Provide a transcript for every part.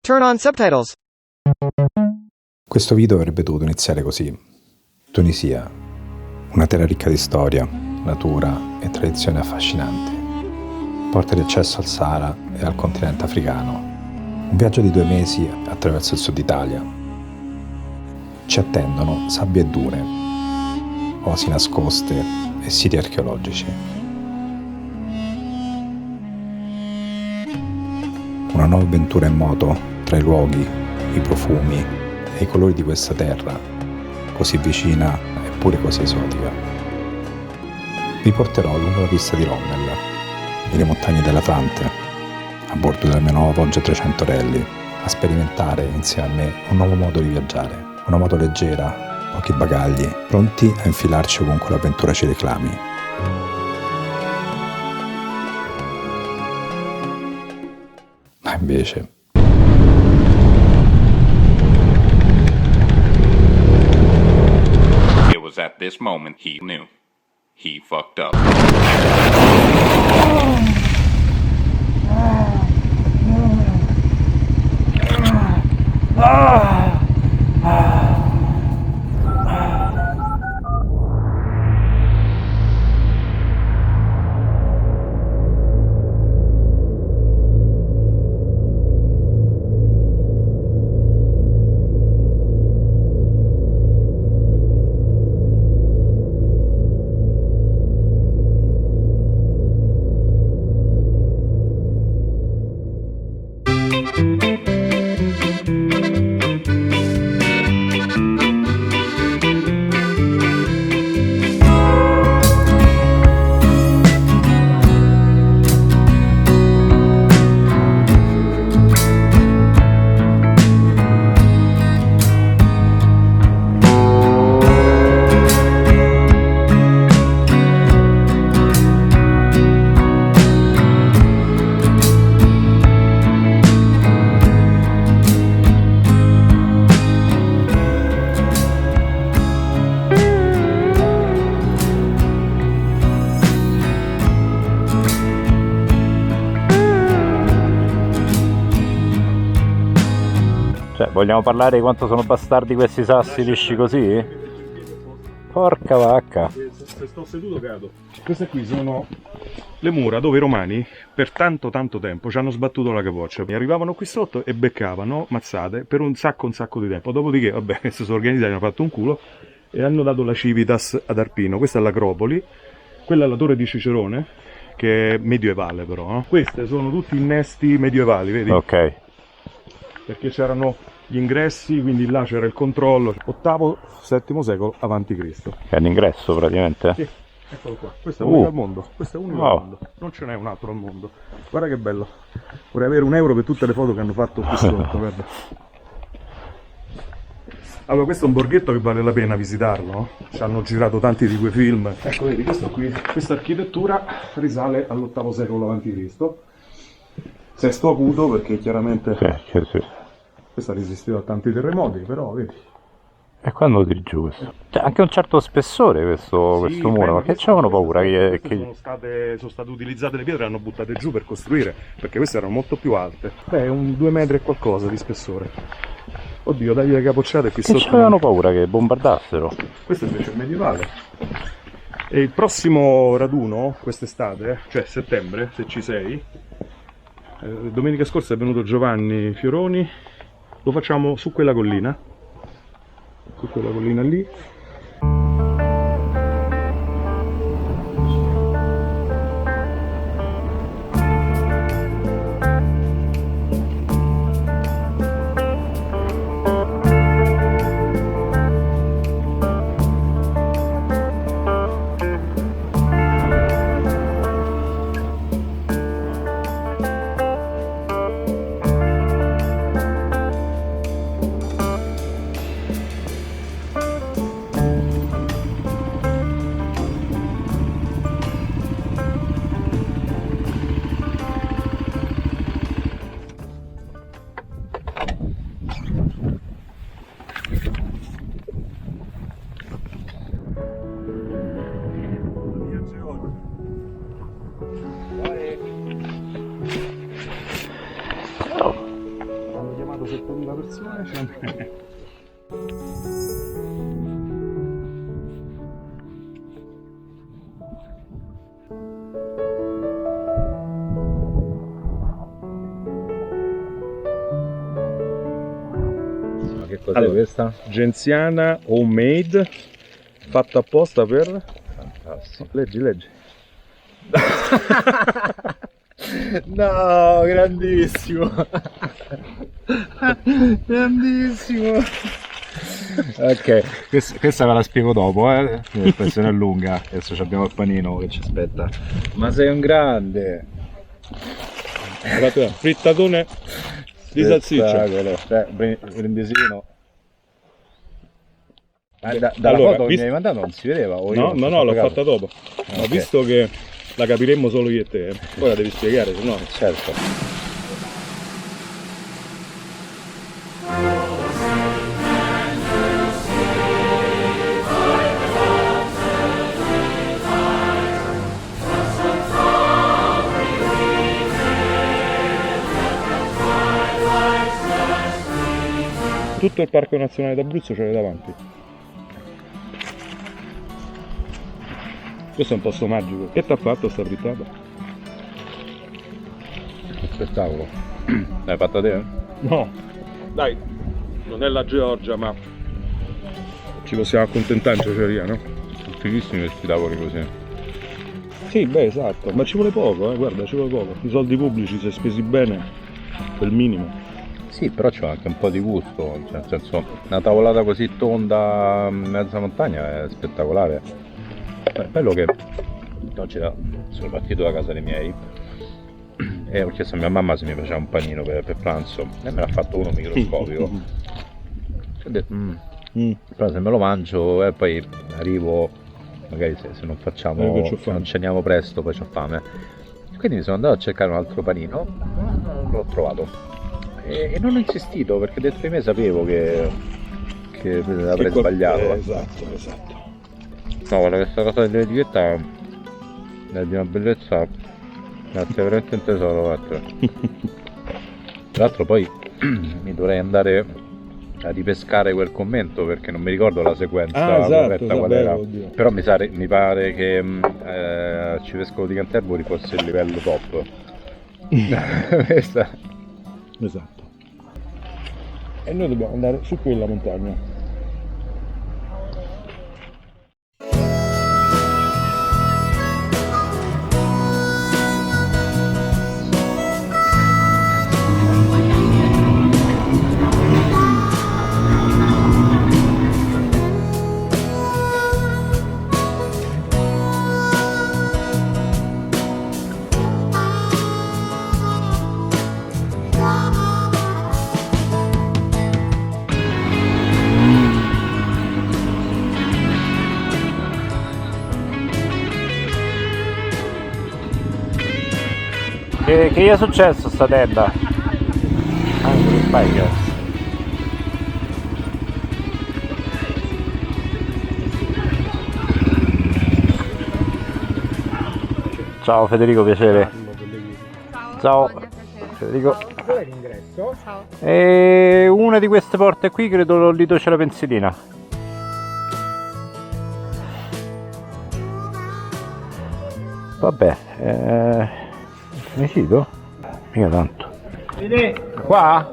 Turn on subtitles. Questo video avrebbe dovuto iniziare così. Tunisia, una terra ricca di storia, natura e tradizioni affascinanti. Porta di accesso al Sahara e al continente africano. Un viaggio di 2 mesi attraverso il sud Italia. Ci attendono sabbie e dune, oasi nascoste e siti archeologici. Una nuova avventura in moto tra i luoghi, i profumi e i colori di questa terra, così vicina eppure così esotica. Vi porterò lungo la pista di Rommel, nelle montagne dell'Atlante, a bordo della mia nuova Poggio 300 Rally, a sperimentare insieme a me un nuovo modo di viaggiare, una moto leggera, pochi bagagli, pronti a infilarci ovunque l'avventura ci reclami. Ma invece... It was at this moment he knew. He fucked up. Cioè, vogliamo parlare di quanto sono bastardi questi sassi lisci così? Porca vacca. Se sto seduto cado. Queste qui sono le mura dove i romani per tanto tempo ci hanno sbattuto la capoccia. Mi arrivavano qui sotto e beccavano mazzate per un sacco di tempo. Dopodiché, vabbè, si sono organizzati, hanno fatto un culo e hanno dato la Civitas ad Arpino. Questa è l'Acropoli, quella è la torre di Cicerone, che è medievale però. No? Queste sono tutti innesti medievali, vedi? Ok. Perché c'erano gli ingressi, quindi là c'era il controllo. VIII secolo avanti Cristo. È l'ingresso praticamente? Sì, eccolo qua. Questo è unico al mondo. Questo è unico Wow. al mondo. Non ce n'è un altro al mondo. Guarda che bello. Vorrei avere €1 per tutte le foto che hanno fatto qui sotto, guarda. Allora, questo è un borghetto che vale la pena visitarlo, no? Ci hanno girato tanti di quei film. Ecco, vedi, questo qui. Questa architettura risale all'VIII secolo avanti Cristo. Sesto acuto perché chiaramente Sì. questa ha resistito a tanti terremoti, però vedi. E quando tiri giù questo? C'è anche un certo spessore questo muro, ma che c'avevano paura che... Sono state utilizzate le pietre e hanno buttate giù per costruire, perché queste erano molto più alte. Beh, un 2 metri e qualcosa di spessore. Oddio, dagli le capocciate qui Che sotto. c'avevano paura che bombardassero? Questo invece è medievale. E il prossimo raduno, quest'estate, cioè settembre, se ci sei, domenica scorsa è venuto Giovanni Fioroni, lo facciamo su quella collina lì. 70.000 persone. Ma che cos'è Allora, questa? Genziana homemade, fatta apposta per... Fantastico. Leggi. No, grandissimo. Grandissimo. Ok, questa ve la spiego dopo, l'espressione è lunga. Adesso abbiamo il panino che ci aspetta. Ma sei un grande. Guardate, frittatone di salsiccia. Brindisino. Dalla Allora, foto che mi hai mandato non si vedeva? O io No, non ci ho l'ho giocato? fatta dopo. Ma Ok. visto che la capiremmo solo io e te, poi la devi spiegare, se no... Certo. Tutto il Parco Nazionale d'Abruzzo ce l'hai davanti. Questo è un posto magico. Che ti ha fatto sta frittata? Spettacolo. L'hai fatta te? No, dai, non è la Georgia, ma ci possiamo accontentare in ciociaria, no? Fighissimi questi tavoli così. Sì, beh, esatto, ma ci vuole poco, guarda, ci vuole poco. I soldi pubblici, se spesi bene, quel minimo. Sì, però c'è anche un po' di gusto, cioè, nel senso, una tavolata così tonda in mezza montagna è spettacolare. Bello che oggi sono partito da casa dei miei e ho chiesto a mia mamma se mi faceva un panino per pranzo e me l'ha fatto uno microscopico. Ho detto, però se me lo mangio e poi arrivo, magari se non facciamo, se non ceniamo presto, poi c'ho fame. Quindi mi sono andato a cercare un altro panino, l'ho trovato. E non ho insistito perché dentro di me sapevo che avrei sbagliato. Esatto. No, guarda, questa cosa dell'etichetta è di una bellezza, grazie, veramente un tesoro. Guarda. Tra l'altro poi mi dovrei andare a ripescare quel commento perché non mi ricordo la sequenza corretta qual era. Oddio. Però mi pare che Arcivescovo di Canterbury fosse il livello top. Questa. Esatto. E noi dobbiamo andare su quella montagna. Che gli è successo a sta tenda? Angry Bikers. Ciao Federico, piacere. Ciao Federico. Dov'è l'ingresso? Ciao. E una di queste porte qui credo lì dove c'è la pensilina. Vabbè, mi fido? Mica tanto. Qua?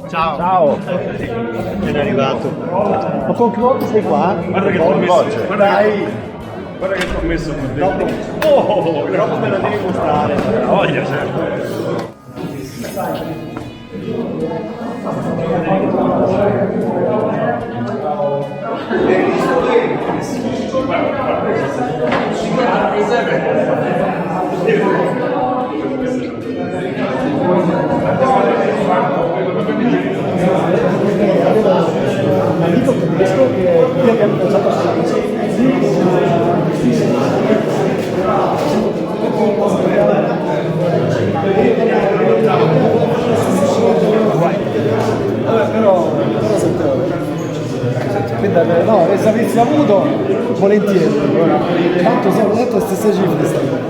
Ciao. Ciao. Ben arrivato. Ma con che volta sei qua? Guarda che Con voce. Dai. Guarda che ti ho messo qui Dopo. dentro. Dopo me lo devi mostrare. Voglia, certo. Ma dico tedesco che io che ho pensato però 7 ore. Quindi no, se avessi avuto volentieri, tanto sono detto le stesse cifre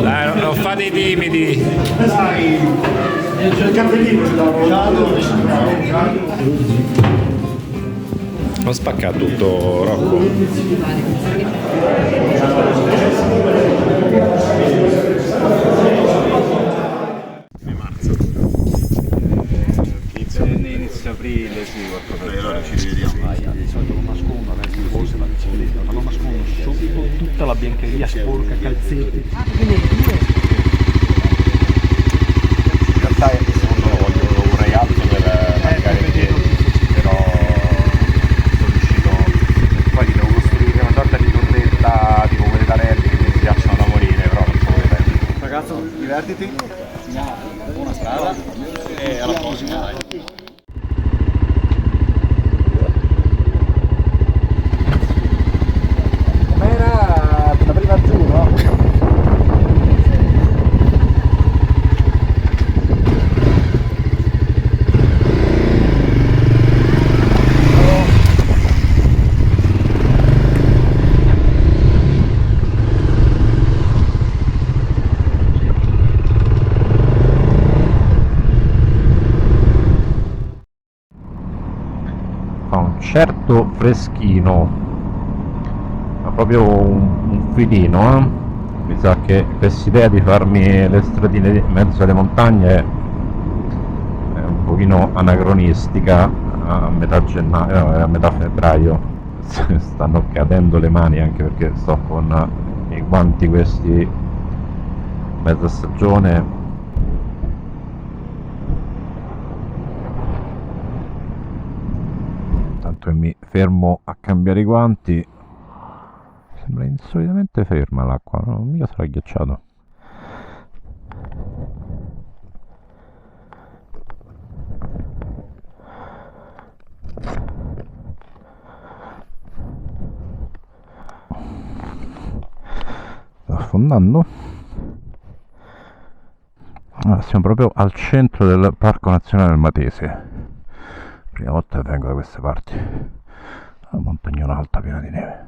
Dai, non fate i timidi. Dai, c'è il cappellino, Non spacca tutto, Rocco. Inizio aprile, sì, qualcosa. Allora ci rivediamo. Di solito lo nascondo, adesso forse la bicicletta, ma lo nascondo sotto tutta la biancheria sporca, calzetti. In realtà secondo me lo vorrei alto per marcare il piede, però sono riuscito. Poi devo costruire una sorta di torretta tipo quelle tarelli che mi piacciono da morire, però non so come tempo. Ragazzo, divertiti. Buona strada e alla prossima, dai. Com'era la prima giù, no? Fa un certo freschino, ma proprio un filino, eh? Mi sa che questa idea di farmi le stradine in mezzo alle montagne è un pochino anacronistica. A metà gennaio, a metà febbraio stanno cadendo le mani, anche perché sto con i guanti questi mezza stagione. Tanto che mi fermo a cambiare i guanti, sembra insolitamente ferma l'acqua, non mica sarà ghiacciato. Sta affondando. Allora, siamo proprio al centro del Parco Nazionale del Matese. Prima volta che vengo da queste parti. Una montagnona alta piena di neve.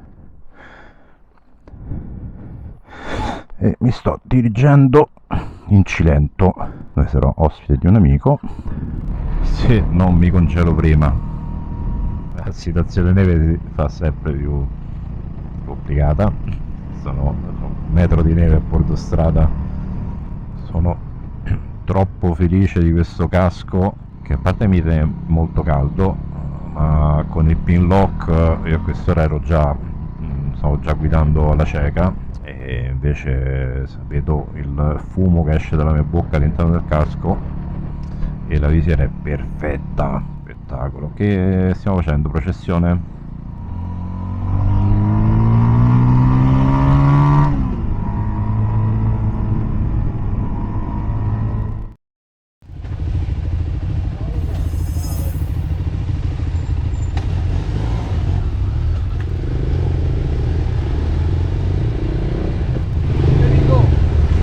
E mi sto dirigendo in Cilento, dove sarò ospite di un amico, se non mi congelo prima. La situazione neve si fa sempre più complicata. Sono un metro di neve a bordo strada. Sono troppo felice di questo casco, che a parte mi tiene molto caldo, ma con il pin lock io a quest'ora stavo già guidando alla cieca, e invece vedo il fumo che esce dalla mia bocca all'interno del casco e la visione è perfetta. Spettacolo. Che stiamo facendo? Processione?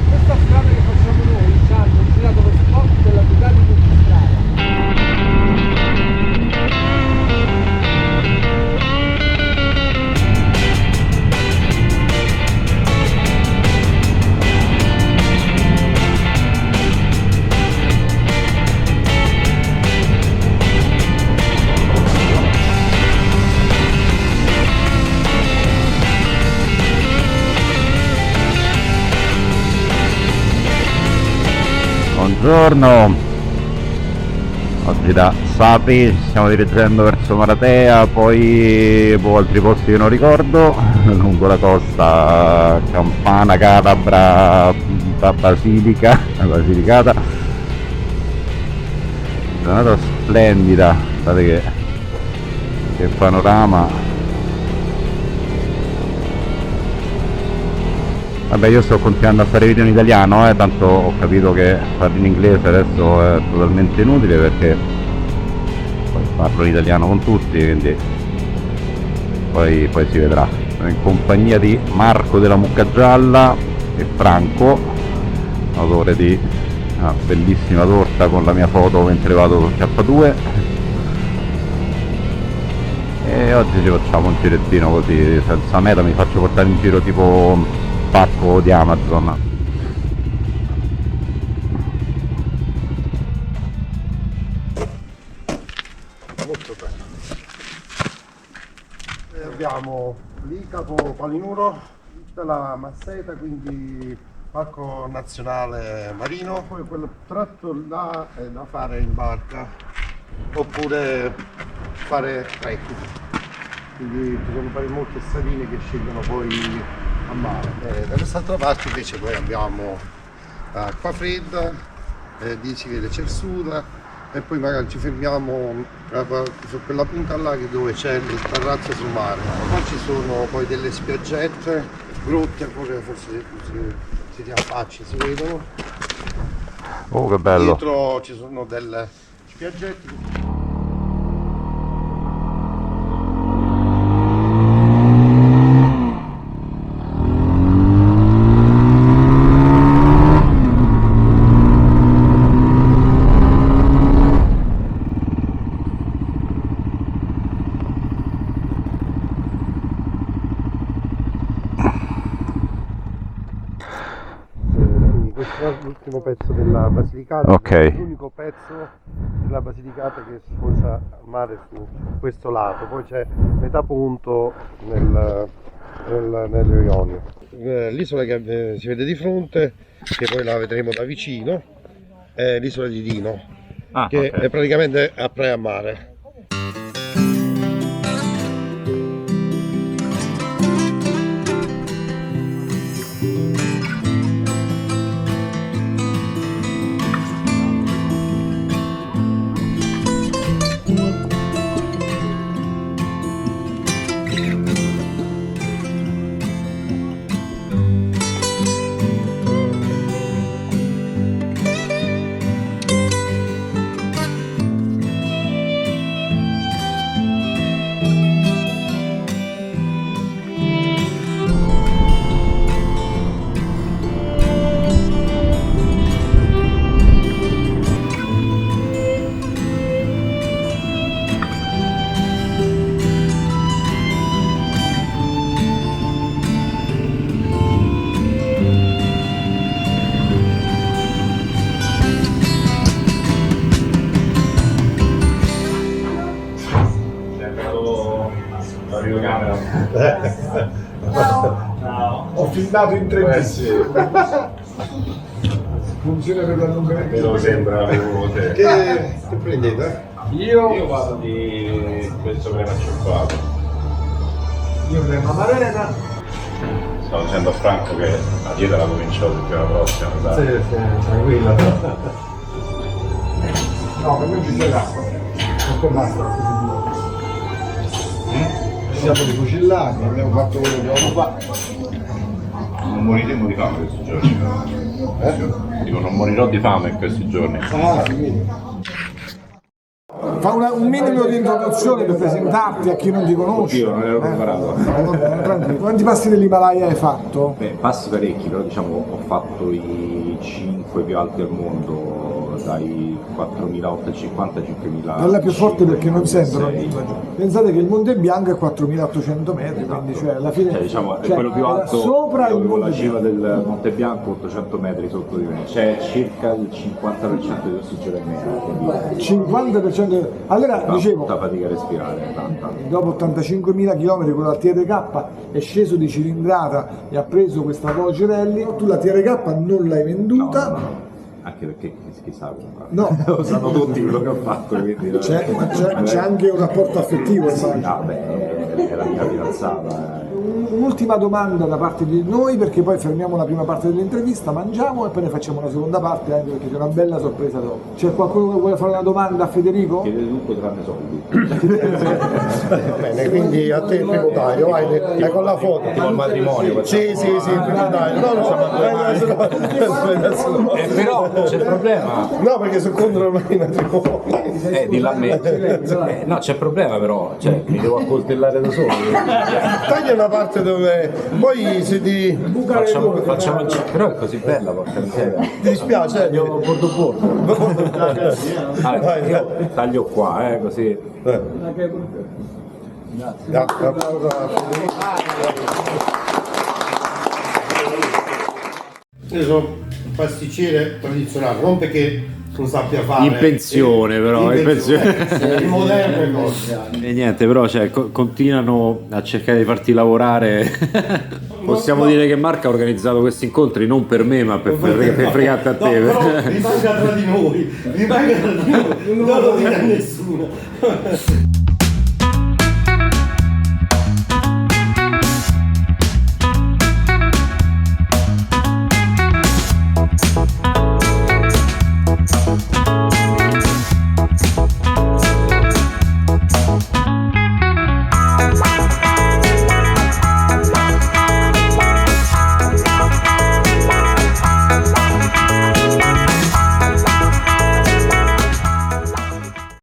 Questa strada che facciamo noi ci hanno girato lo spot della Ducati Multistrada. Buongiorno, oggi da Sapri ci stiamo dirigendo verso Maratea, poi altri posti che non ricordo, lungo la costa Campana, Calabra, Basilicata. Giornata splendida, guardate che panorama. Vabbè, io sto continuando a fare video in italiano, tanto ho capito che farli in inglese adesso è totalmente inutile perché poi parlo in italiano con tutti, quindi poi si vedrà. Sono in compagnia di Marco della Mucca Gialla e Franco, autore di una bellissima torta con la mia foto mentre vado sul K2, e oggi ci facciamo un girettino così senza meta, mi faccio portare in giro tipo pacco di Amazon. Molto bene. Abbiamo l'Icapo Palinuro, tutta la Masseta, quindi Parco Nazionale Marino, poi quel tratto là è da fare in barca oppure fare trekking, quindi ci sono molte stradine che scendono poi a mare. Da quest'altra parte invece poi abbiamo Acquafredda, lì si vede Cersuda, e poi magari ci fermiamo su quella punta là dove c'è il terrazzo sul mare. Qua ci sono poi delle spiaggette, grotte, ancora forse si riaffacci, si vedono. Oh, che bello! Dietro ci sono delle spiaggette. Questo è l'ultimo pezzo della Basilicata, Ok. l'unico pezzo della Basilicata che sposa al mare su questo lato, poi c'è metà punto nel Ionio. L'isola che si vede di fronte, che poi la vedremo da vicino, è l'isola di Dino, che è praticamente a praia mare. Ho filmato in 3D. Funziona per la lunghezza. Me lo sembra Che prendete? Io vado di questo crema al cioccolato. Io prendo amarena. Stavo dicendo a Franco che la dieta la comincio la settimana prossima, dai. Sì, tranquillo. No, per me ci sarà. Non può basta. Siamo rifucillati, abbiamo fatto quello che avevamo fatto. Non moriremo di fame questi giorni. Dico, non morirò di fame in questi giorni. Ah, sì. Fa un minimo di introduzione per presentarti a chi non ti conosce. Io non ero preparato. Tranquillo. Quanti passi dell'Himalaya hai fatto? Beh, passi parecchi, però diciamo ho fatto i 5 più alti al mondo, dai 4.850 ai 5.000. Quella più forte perché non sentono. 6. Pensate che il Monte Bianco è 4.800 metri, quindi cioè alla fine Cioè, diciamo, è cioè, quello più era alto, sopra il con la Monte cima Bianco. del Monte Bianco, 800 metri sotto di me. C'è circa il 50% di ossigeno in meno, quindi 50%. Allora dicevo, tanta fatica a respirare, tanta. dopo 85.000 km con la TRK è sceso di cilindrata e ha preso questa Vocerelli. Tu la TRK non l'hai venduta. No. Anche perché chi sa comprare. No. Lo sanno tutti quello che ho fatto, quindi C'è anche un rapporto affettivo, sai. beh, è la mia fidanzata. un'ultima domanda da parte di noi, perché poi fermiamo la prima parte dell'intervista, mangiamo e poi ne facciamo una seconda parte, anche perché c'è una bella sorpresa dopo. C'è qualcuno che vuole fare una domanda a Federico? Chiedete tutto tranne soldi. Va bene, quindi a te il primo taglio, vai con la foto. Tipo il matrimonio. Sì, il primo taglio. No, Però c'è il problema. no, perché sono contro i matrimoni. Dillo a me. No, c'è il problema però, cioè mi devo accoltellare da solo. Taglia una parte dove poi se ti Facciamo il però è così bella, porca miseria. ti dispiace. Io bordo. Allora, io taglio qua, così. Io sono un pasticcere tradizionale, non perché non sappia fare. In pensione però, in pensione. In moderne cose. E niente, però cioè, continuano a cercare di farti lavorare. Possiamo dire che Marco ha organizzato questi incontri non per me, ma per fregarti a te. No, però rimanga tra di noi, non lo dire a nessuno.